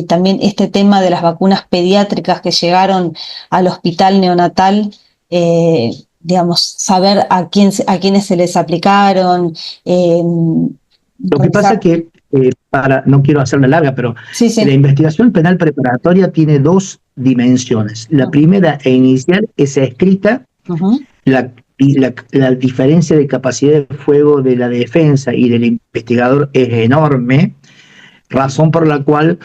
también este tema de las vacunas pediátricas que llegaron al hospital neonatal. digamos, saber a quiénes se les aplicaron, Lo que pasa es que, no quiero hacerla larga, pero Sí, la sí. investigación penal preparatoria tiene dos dimensiones. La primera e inicial es escrita, Ujú. la diferencia de capacidad de fuego de la defensa y del investigador es enorme, razón por la cual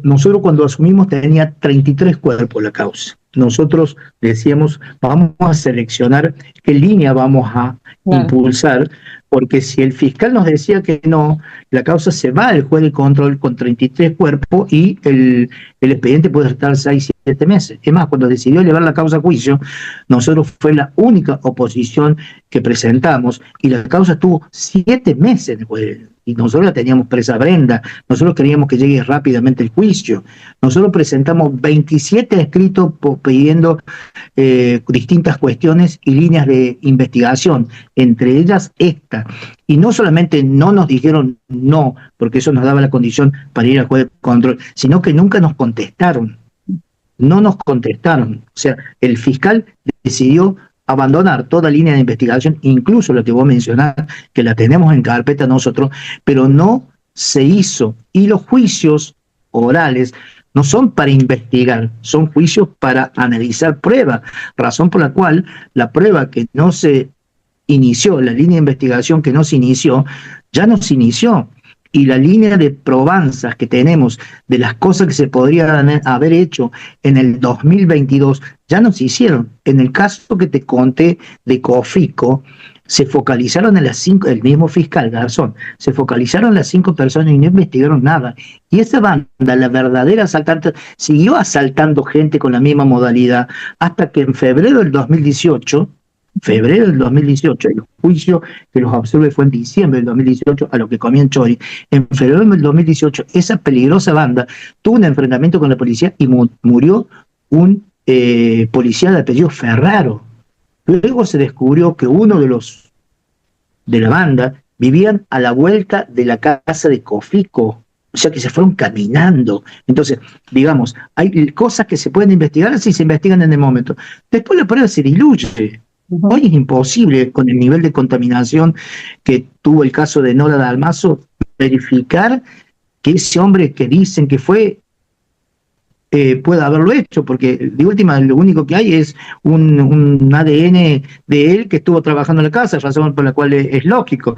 nosotros cuando asumimos tenía 33 cuerpos la causa. Nosotros decíamos, vamos a seleccionar qué línea vamos a Claro. impulsar, porque si el fiscal nos decía que no, la causa se va al juez de control con 33 cuerpos y el expediente puede estar 6, 7 meses. Es más, cuando decidió llevar la causa a juicio, nosotros fue la única oposición que presentamos y la causa estuvo 7 meses en el juez. Y nosotros la teníamos presa a Brenda, nosotros queríamos que llegue rápidamente el juicio. Nosotros presentamos 27 escritos pidiendo distintas cuestiones y líneas de investigación, entre ellas esta. Y no solamente no nos dijeron no, porque eso nos daba la condición para ir al juez de control, sino que nunca nos contestaron. No nos contestaron. O sea, el fiscal decidió abandonar toda línea de investigación, incluso lo que vos mencionás, que la tenemos en carpeta nosotros, pero no se hizo. Y los juicios orales no son para investigar, son juicios para analizar pruebas, razón por la cual la prueba que no se inició, la línea de investigación que no se inició, ya no se inició. Y la línea de probanzas que tenemos de las cosas que se podrían haber hecho en el 2022 ya no se hicieron. En el caso que te conté de Cofico, se focalizaron en las 5, el mismo fiscal Garzón, se focalizaron las 5 personas y no investigaron nada. Y esa banda, la verdadera asaltante, siguió asaltando gente con la misma modalidad hasta que en febrero del 2018, el juicio que los absorbe fue en diciembre del 2018, a lo que comía en Chori. En febrero del 2018, esa peligrosa banda tuvo un enfrentamiento con la policía y murió un policía de apellido Ferraro. Luego se descubrió que uno de la banda vivían a la vuelta de la casa de Cofico, o sea que se fueron caminando. Entonces, digamos, hay cosas que se pueden investigar si se investigan en el momento. Después la prueba se diluye. Hoy es imposible, con el nivel de contaminación que tuvo el caso de Nora Dalmazo, verificar que ese hombre que dicen que fue pueda haberlo hecho, porque de última lo único que hay es un ADN de él que estuvo trabajando en la casa, razón por la cual es lógico.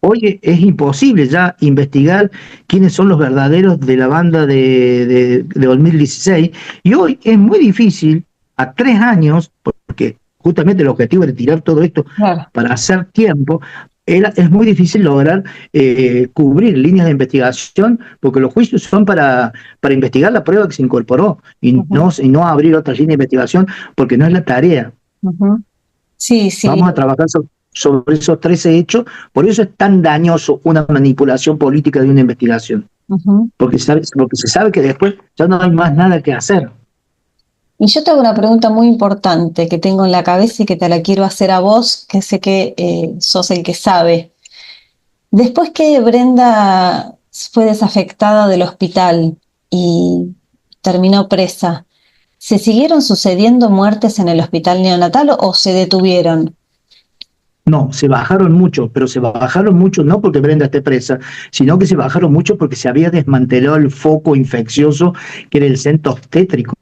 Hoy es imposible ya investigar quiénes son los verdaderos de la banda de 2016, y hoy es muy difícil, a 3 años, porque justamente el objetivo era tirar todo esto para hacer tiempo, es muy difícil lograr cubrir líneas de investigación, porque los juicios son para investigar la prueba que se incorporó y no abrir otras líneas de investigación, porque no es la tarea. Sí, sí. Vamos a trabajar sobre esos 13 hechos, por eso es tan dañoso una manipulación política de una investigación, porque se sabe que después ya no hay más nada que hacer. Y yo te hago una pregunta muy importante que tengo en la cabeza y que te la quiero hacer a vos, que sé que sos el que sabe. Después que Brenda fue desafectada del hospital y terminó presa, ¿se siguieron sucediendo muertes en el hospital neonatal o se detuvieron? No, se bajaron mucho, pero se bajaron mucho no porque Brenda esté presa, sino que se bajaron mucho porque se había desmantelado el foco infeccioso que era el centro obstétrico,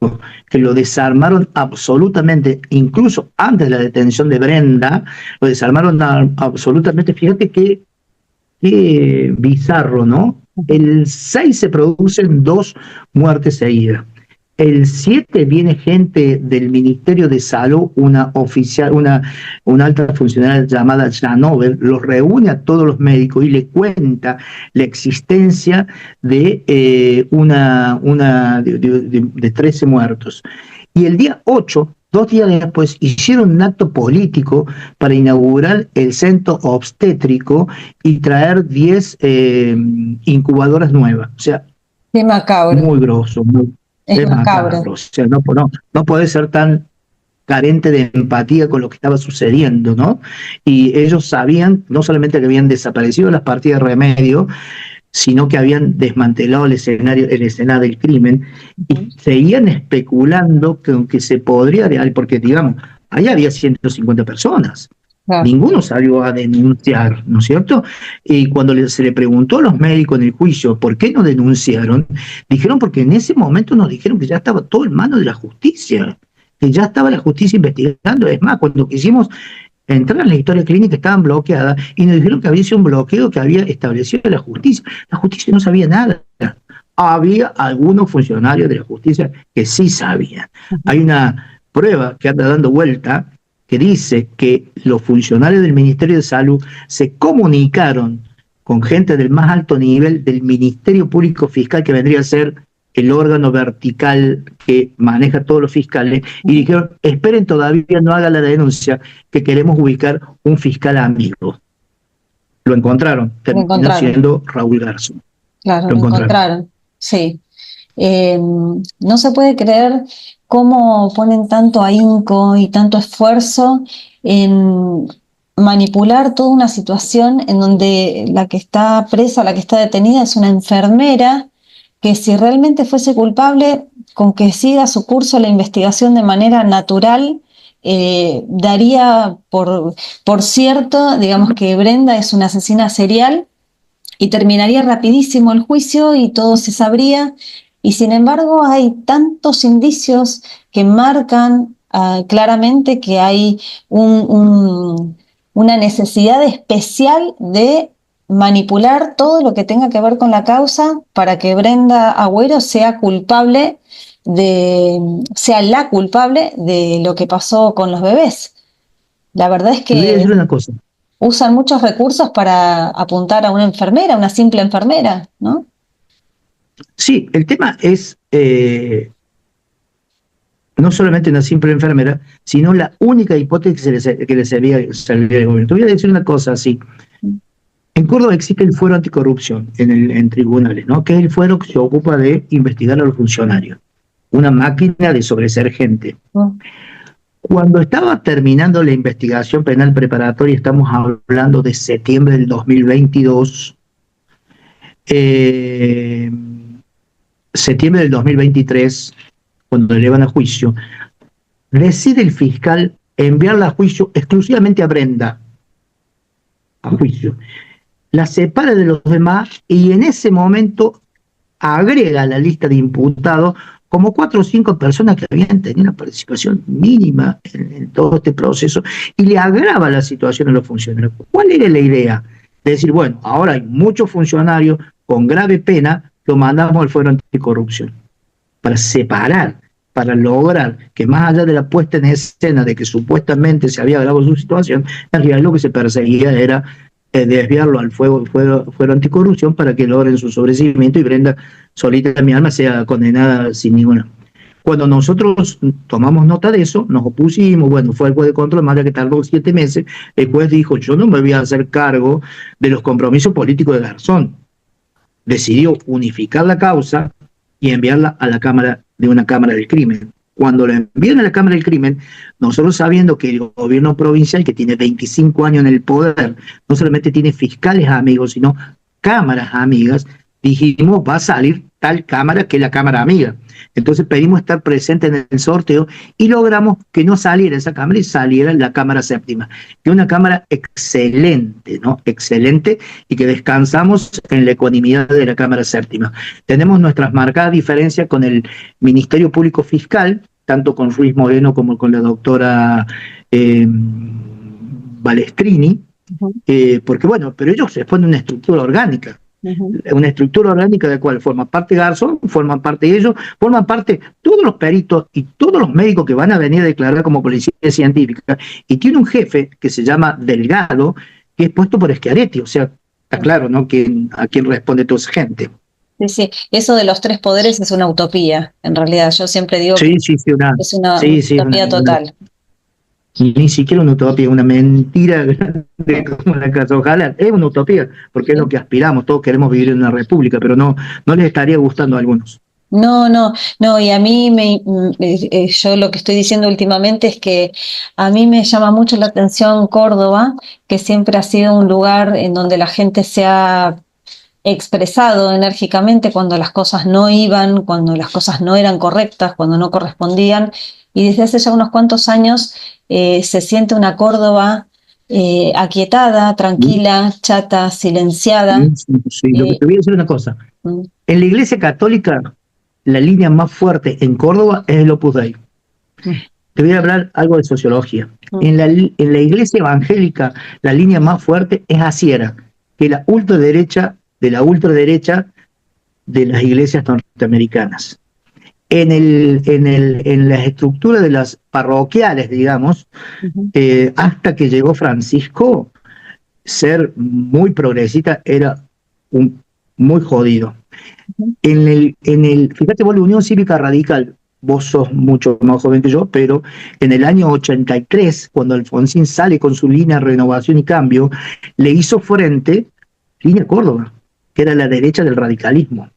que lo desarmaron absolutamente, incluso antes de la detención de Brenda, lo desarmaron absolutamente. Fíjate qué bizarro, ¿no? El 6 se producen 2 muertes seguidas. El 7 viene gente del Ministerio de Salud, una alta funcionaria llamada Janover, los reúne a todos los médicos y le cuenta la existencia de 13 muertos. Y el día 8, 2 días después, hicieron un acto político para inaugurar el centro obstétrico y traer 10 incubadoras nuevas. O sea, qué macabro. Muy grosso, es macabro. O sea, no puede ser tan carente de empatía con lo que estaba sucediendo, ¿no? Y ellos sabían no solamente que habían desaparecido las partidas de remedio, sino que habían desmantelado el escenario del crimen y seguían especulando que se podría, porque digamos, ahí había 150 personas. claro, Ninguno salió a denunciar, ¿no es cierto? Y cuando se le preguntó a los médicos en el juicio por qué no denunciaron, dijeron porque en ese momento nos dijeron que ya estaba todo en manos de la justicia, que ya estaba la justicia investigando. Es más, cuando quisimos entrar en la historia clínica estaban bloqueadas y nos dijeron que había sido un bloqueo que había establecido la justicia. La justicia no sabía nada. Había algunos funcionarios de la justicia que sí sabían. Hay una prueba que anda dando vuelta que dice que los funcionarios del Ministerio de Salud se comunicaron con gente del más alto nivel del Ministerio Público Fiscal, que vendría a ser el órgano vertical que maneja a todos los fiscales, y dijeron, esperen, todavía no haga la denuncia, que queremos ubicar un fiscal amigo. Lo encontraron, lo terminó encontraron, siendo Raúl Garzón. claro, Lo lo encontraron. encontraron, sí. No se puede creer cómo ponen tanto ahínco y tanto esfuerzo en manipular toda una situación en donde la que está presa, la que está detenida es una enfermera que si realmente fuese culpable, con que siga su curso la investigación de manera natural, daría por cierto, digamos que Brenda es una asesina serial y terminaría rapidísimo el juicio y todo se sabría. Y sin embargo hay tantos indicios que marcan claramente que hay una necesidad especial de manipular todo lo que tenga que ver con la causa para que Brenda Agüero sea culpable sea la culpable de lo que pasó con los bebés. La verdad es Le voy a que decir una cosa. usan muchos recursos para apuntar a una enfermera, una simple enfermera, ¿no? Sí, el tema es no solamente una simple enfermera, sino la única hipótesis que le servía al gobierno. Te voy a decir una cosa así. En Córdoba existe el fuero anticorrupción en tribunales, ¿no? Que es el fuero que se ocupa de investigar a los funcionarios. Una máquina de sobreser gente. Mm. Cuando estaba terminando la investigación penal preparatoria, estamos hablando de septiembre del 2022, eh, septiembre del 2023, cuando le llevan a juicio, decide el fiscal enviarla a juicio exclusivamente a Brenda, a juicio. La separa de los demás y en ese momento agrega a la lista de imputados como 4 o 5 personas que habían tenido una participación mínima en todo este proceso y le agrava la situación a los funcionarios. ¿Cuál era la idea? De decir, bueno, ahora hay muchos funcionarios con grave pena, lo mandamos al fuero anticorrupción para separar, para lograr que más allá de la puesta en escena de que supuestamente se había agravado su situación, en realidad lo que se perseguía era desviarlo al fuero anticorrupción para que logren su sobreseimiento y Brenda solita, mi alma, sea condenada sin ninguna. Cuando nosotros tomamos nota de eso, nos opusimos, bueno, fue el juez de control, más que tardó 7 meses, el juez dijo, yo no me voy a hacer cargo de los compromisos políticos de Garzón. Decidió unificar la causa y enviarla a la Cámara de una Cámara del Crimen. Cuando la envían a la Cámara del Crimen, nosotros sabiendo que el gobierno provincial, que tiene 25 años en el poder, no solamente tiene fiscales amigos, sino cámaras amigas, dijimos, va a salir tal cámara que es la cámara amiga. Entonces pedimos estar presentes en el sorteo y logramos que no saliera esa cámara y saliera la cámara séptima, que es una cámara excelente, ¿no? Excelente, y que descansamos en la ecuanimidad de la cámara séptima. Tenemos nuestras marcadas diferencias con el Ministerio Público Fiscal, tanto con Ruiz Moreno como con la doctora Balestrini, porque bueno, pero ellos se ponen una estructura orgánica. Una estructura orgánica de la cual forma parte Garzón, forman parte ellos, forman parte todos los peritos y todos los médicos que van a venir a declarar como policía científica, y tiene un jefe que se llama Delgado, que es puesto por Schiaretti, o sea, está claro, ¿no?, a quién responde toda esa gente. Sí, sí, eso de los 3 poderes es una utopía, en realidad. Yo siempre digo que Sí, sí, sí, es una sí, sí, utopía total. ni siquiera una utopía, una mentira grande como la casa. Ojalá, es una utopía, porque es lo que aspiramos, todos queremos vivir en una república, pero no les estaría gustando a algunos. No, no, no, y a mí yo lo que estoy diciendo últimamente es que a mí me llama mucho la atención Córdoba, que siempre ha sido un lugar en donde la gente se ha expresado enérgicamente cuando las cosas no iban, cuando las cosas no eran correctas, cuando no correspondían. Y desde hace ya unos cuantos años se siente una Córdoba aquietada, tranquila, chata, silenciada. Sí, Eh, te voy a decir una cosa. mm, En la Iglesia Católica, la línea más fuerte en Córdoba es el Opus Dei. mm, Te voy a hablar algo de sociología. mm, En la Iglesia Evangélica, la línea más fuerte es Asiera, que es la ultraderecha de las iglesias norteamericanas. En la estructura de las parroquiales, digamos, ujú, hasta que llegó Francisco, ser muy progresista era muy jodido. ujú, Fíjate vos, la Unión Cívica Radical, vos sos mucho más joven que yo, pero en el año 83, cuando Alfonsín sale con su línea Renovación y Cambio, le hizo frente Línea Córdoba, que era la derecha del radicalismo.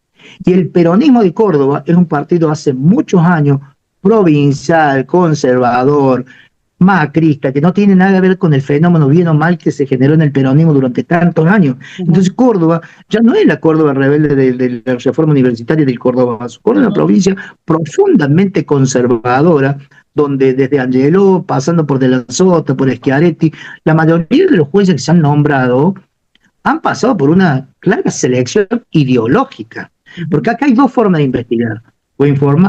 Y el peronismo de Córdoba es un partido hace muchos años provincial, conservador, macrista, que no tiene nada que ver con el fenómeno bien o mal que se generó en el peronismo durante tantos años. ujú, Entonces Córdoba ya no es la Córdoba rebelde de la reforma universitaria del Córdoba. Córdoba es una ujú, provincia profundamente conservadora, donde desde Angelo, pasando por De la Sota, por Schiaretti, la mayoría de los jueces que se han nombrado han pasado por una clara selección ideológica. ujú, Porque acá hay dos formas de investigar.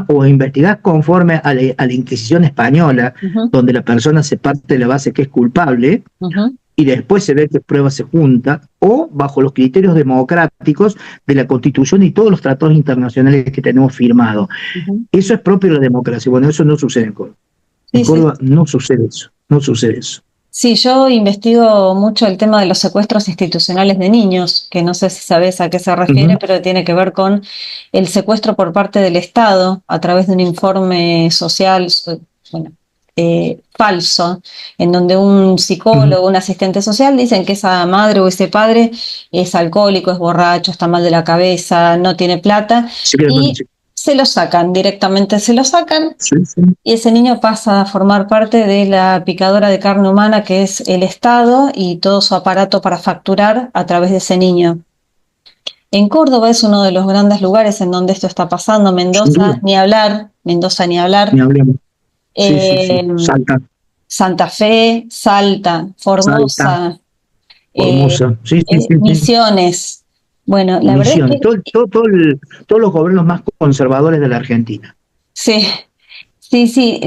O investigar conforme a la Inquisición española, ujú, donde la persona se parte de la base que es culpable ujú, y después se ve qué pruebas se junta, o bajo los criterios democráticos de la Constitución y todos los tratados internacionales que tenemos firmados. ujú. Eso es propio de la democracia. Bueno, eso no sucede en Córdoba. En Sí, sí. Córdoba no sucede eso. No sucede eso. Sí, yo investigo mucho el tema de los secuestros institucionales de niños, que no sé si sabes a qué se Uh refiere, -huh, pero tiene que ver con el secuestro por parte del Estado a través de un informe social, bueno, falso, en donde un uh -huh. psicólogo, un asistente social dicen que esa madre o ese padre es alcohólico, es borracho, está mal de la cabeza, no tiene plata, Se queda con el y chico. se lo sacan, directamente se lo sacan Sí, sí. y ese niño pasa a formar parte de la picadora de carne humana que es el Estado y todo su aparato para facturar a través de ese niño. En Córdoba es uno de los grandes lugares en donde esto está pasando. Sin duda. Mendoza ni Ni hablar. hablemos. Sí, sí, Eh, sí. Salta, Santa Fe, Salta, Salta, Formosa, eh, Formosa. Sí, sí, sí, sí. Misiones. Bueno, la verdad es Misiones. que Todos los gobiernos más conservadores de la Argentina. sí. Sí, sí,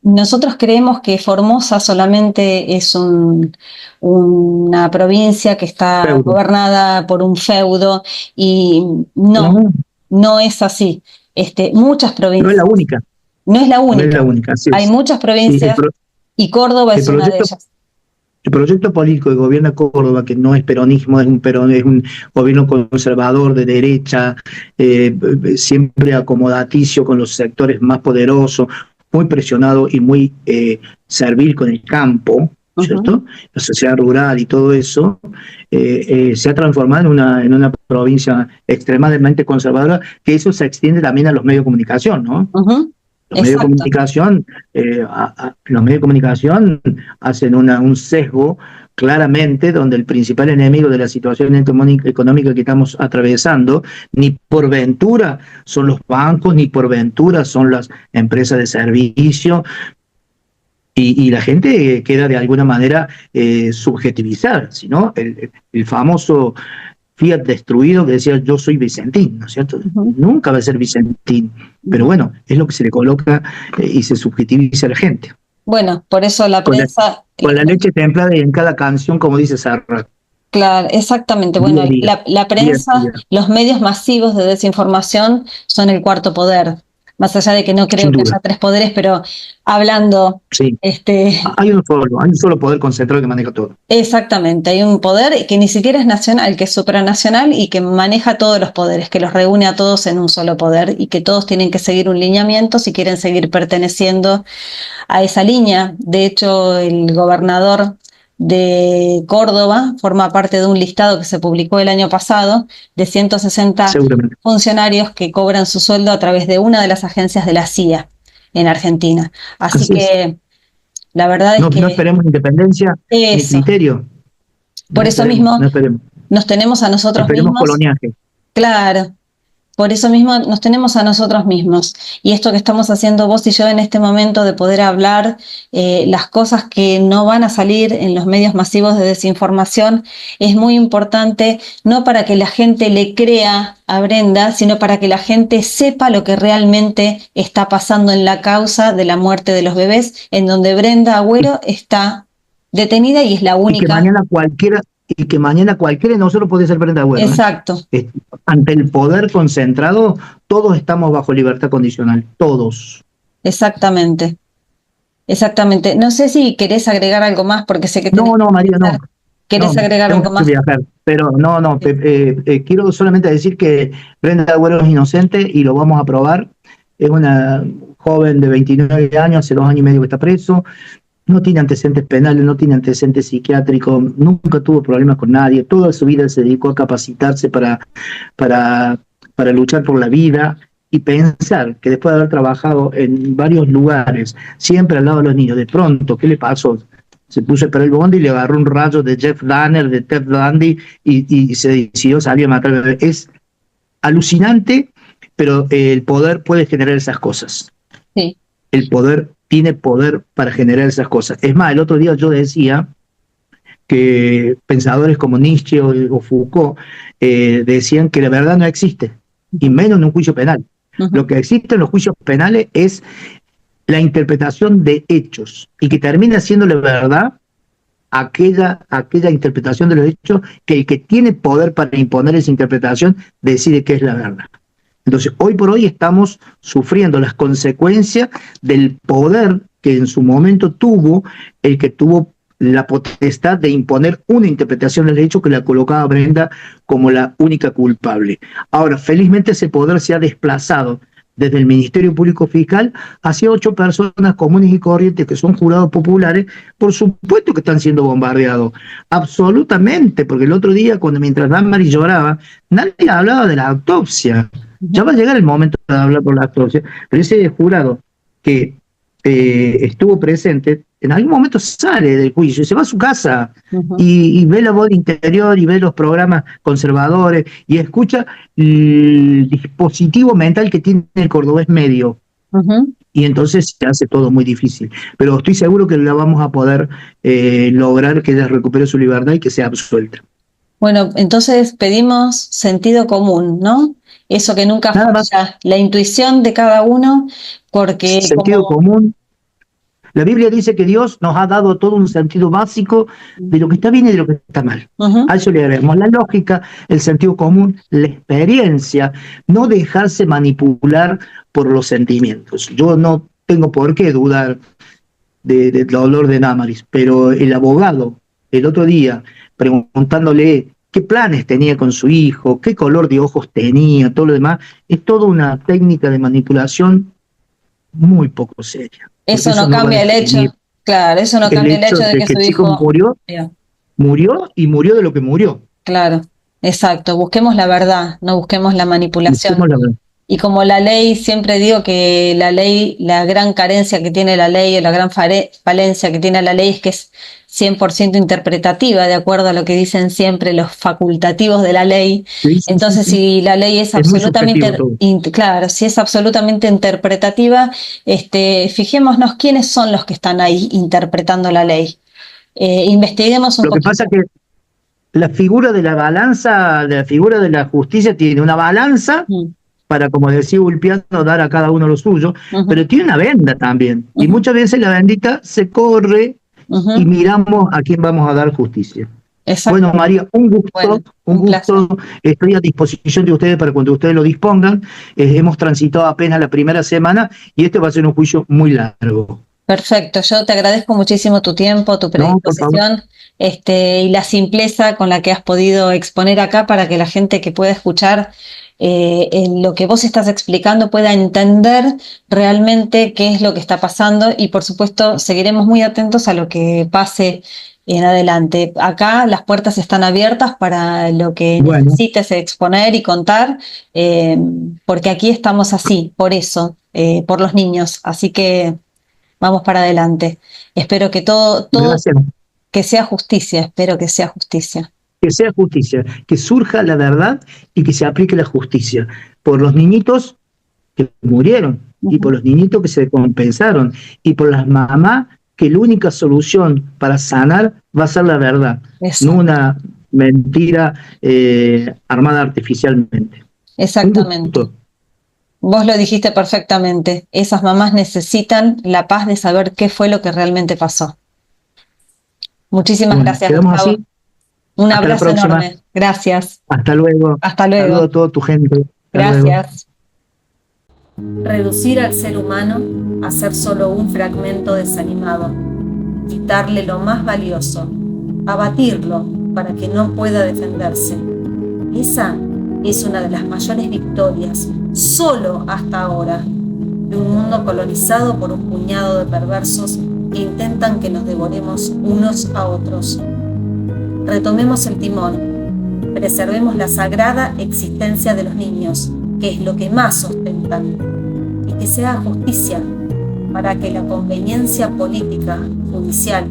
nosotros creemos que Formosa solamente es una provincia que está Feudo. gobernada por un feudo y no, No, no es así. Muchas no es la provincias, única. no es la No es la única. única. Así Hay es. muchas Sí, provincias y Córdoba el es una de proyecto, ellas. el proyecto político que gobierna Córdoba, que no es peronismo, es un gobierno conservador de derecha, siempre acomodaticio con los sectores más poderosos, muy presionado y muy servil con el campo, Ujú, ¿cierto? La sociedad rural y todo eso, se ha transformado en una provincia extremadamente conservadora, que eso se extiende también a los medios de comunicación, ¿no? ujú, Los medios de exacto. comunicación, los medios de comunicación hacen un sesgo claramente donde el principal enemigo de la situación económica que estamos atravesando, ni por ventura son los bancos, ni por ventura son las empresas de servicio, y la gente queda de alguna manera subjetivizada, sino el famoso Fiat destruido que decía yo soy Vicentín, ¿no es cierto? Ujú, Nunca va a ser Vicentín, pero ujú. bueno, es lo que se le coloca y se subjetiviza a la gente. Bueno, por eso la Con la, prensa, con la leche templada en cada canción, como dice Serrat, claro, exactamente. día Bueno, a día, la día a prensa, día, los medios masivos de desinformación son el cuarto poder. Más allá de que no creo sin que duda, haya tres poderes, pero hablando, sí. este, Hay un solo poder concentrado que maneja todo. exactamente, hay un poder que ni siquiera es nacional, que es supranacional y que maneja todos los poderes, que los reúne a todos en un solo poder y que todos tienen que seguir un lineamiento si quieren seguir perteneciendo a esa línea. De hecho, el gobernador de Córdoba forma parte de un listado que se publicó el año pasado de 160 Seguramente. funcionarios que cobran su sueldo a través de una de las agencias de la CIA en Argentina. Así Así es. que la verdad es No, no que esperemos independencia ni eso, criterio. por No eso esperemos, mismo no esperemos. nos tenemos a nosotros Esperemos mismos, coloniaje. claro, Por eso mismo nos tenemos a nosotros mismos. Y esto que estamos haciendo vos y yo en este momento de poder hablar las cosas que no van a salir en los medios masivos de desinformación es muy importante, no para que la gente le crea a Brenda, sino para que la gente sepa lo que realmente está pasando en la causa de la muerte de los bebés, en donde Brenda Agüero está detenida y es la Y que única. mañana cualquiera de nosotros puede ser Brenda Agüero, ¿eh? Exacto, Ante el poder concentrado, todos estamos bajo libertad condicional, todos. exactamente. Exactamente. No sé si querés agregar algo más, porque sé que tenés No, no, que María, no, viajar. ¿Querés no, agregar tengo algo que más? viajar. Pero no, no, quiero solamente decir que Brenda Agüero es inocente y lo vamos a probar. Es una joven de 29 años, hace 2 años y medio que está preso. No tiene antecedentes penales, no tiene antecedentes psiquiátricos, nunca tuvo problemas con nadie, toda su vida se dedicó a capacitarse para, para luchar por la vida y pensar que después de haber trabajado en varios lugares, siempre al lado de los niños, de pronto, ¿qué le pasó? Se puso a esperar el bondi y le agarró un rayo de Jeff Danner, de Ted Bundy, y se decidió salir a matar al bebé. Es alucinante, pero el poder puede generar esas cosas. Sí. El poder tiene poder para generar esas cosas. Es más, el otro día yo decía que pensadores como Nietzsche o Foucault decían que la verdad no existe, y menos en un juicio penal. Lo que existe en los juicios penales es la interpretación de hechos, y que termina siendo la verdad aquella interpretación de los hechos que el que tiene poder para imponer esa interpretación decide que es la verdad. Entonces, hoy por hoy estamos sufriendo las consecuencias del poder que en su momento tuvo el que tuvo la potestad de imponer una interpretación del hecho que la colocaba a Brenda como la única culpable. Ahora, felizmente ese poder se ha desplazado desde el Ministerio Público Fiscal hacia 8 personas comunes y corrientes que son jurados populares. Por supuesto que están siendo bombardeados, absolutamente, porque el otro día, mientras Damaris lloraba, nadie hablaba de la autopsia. Ya va a llegar el momento de hablar por la autopsia, pero ese jurado que estuvo presente, en algún momento sale del juicio y se va a su casa y ve la voz interior y ve los programas conservadores y escucha el dispositivo mental que tiene el cordobés medio. Y entonces se hace todo muy difícil. Pero estoy seguro que la vamos a poder lograr que ella recupere su libertad y que sea absuelta. Bueno, entonces pedimos sentido común, ¿no? Eso que nunca Nada más, falla, la intuición de cada uno, porque sentido como... común. La Biblia dice que Dios nos ha dado todo un sentido básico de lo que está bien y de lo que está mal. A eso le agregamos la lógica, el sentido común, la experiencia, no dejarse manipular por los sentimientos. Yo no tengo por qué dudar del dolor de Damaris, pero el abogado, el otro día, preguntándole qué planes tenía con su hijo, qué color de ojos tenía, todo lo demás, es toda una técnica de manipulación muy poco seria. Porque Eso eso no no va a cambia el definir hecho, claro, eso no el cambia el hecho hecho de de que que su el chico hijo... murió, Bien, murió y murió de lo que murió. claro, exacto, busquemos la verdad, no busquemos la manipulación. Busquemos la verdad. Y como la ley, siempre digo que la ley, la gran carencia que tiene la ley o la gran falencia que tiene la ley es que es 100% interpretativa, de acuerdo a lo que dicen siempre los facultativos de la ley. Sí, sí, sí, Entonces, sí. si la ley es Es muy subjetivo absolutamente, todo. claro, si es absolutamente interpretativa, fijémonos quiénes son los que están ahí interpretando la ley. Investiguemos un Lo que pasa poquito. es que la figura de la balanza, la figura de la justicia tiene una balanza Mm, para, como decía Ulpiano, dar a cada uno lo suyo, ujú, pero tiene una venda también. Y ujú, muchas veces la bendita se corre y ujú. miramos a quién vamos a dar justicia. Bueno, Exactamente. María, un Bueno, gusto, un un placer. gusto. Estoy a disposición de ustedes para cuando ustedes lo dispongan. Hemos transitado apenas la primera semana y este va a ser un juicio muy largo. Perfecto, yo te agradezco muchísimo tu tiempo, tu No, por favor. predisposición, y la simpleza con la que has podido exponer acá para que la gente que pueda escuchar en lo que vos estás explicando pueda entender realmente qué es lo que está pasando y por supuesto seguiremos muy atentos a lo que pase en adelante. Acá las puertas están abiertas para lo que Bueno, necesites exponer y contar, eh, porque aquí estamos así, por eso, por los niños. Así que... Vamos para adelante. Espero que todo gracias. que sea justicia, espero que sea justicia. que sea justicia, que surja la verdad y que se aplique la justicia por los niñitos que murieron y por los niñitos que se compensaron y por las mamás que la única solución para sanar va a ser la verdad, no una mentira armada artificialmente. Exactamente. Vos lo dijiste perfectamente. Esas mamás necesitan la paz de saber qué fue lo que realmente pasó. Muchísimas gracias, quedamos Gustavo. así. Un Hasta abrazo enorme. Gracias. Hasta luego. Hasta luego. Saludo a toda tu gente. Gracias. Reducir al ser humano a ser solo un fragmento desanimado, quitarle lo más valioso, abatirlo para que no pueda defenderse. Esa es una de las mayores victorias, solo hasta ahora, de un mundo colonizado por un puñado de perversos que intentan que nos devoremos unos a otros. Retomemos el timón, preservemos la sagrada existencia de los niños, que es lo que más ostentan, y que sea justicia para que la conveniencia política, judicial,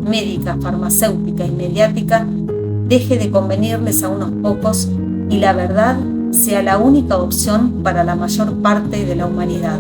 médica, farmacéutica y mediática deje de convenirles a unos pocos y la verdad sea la única opción para la mayor parte de la humanidad.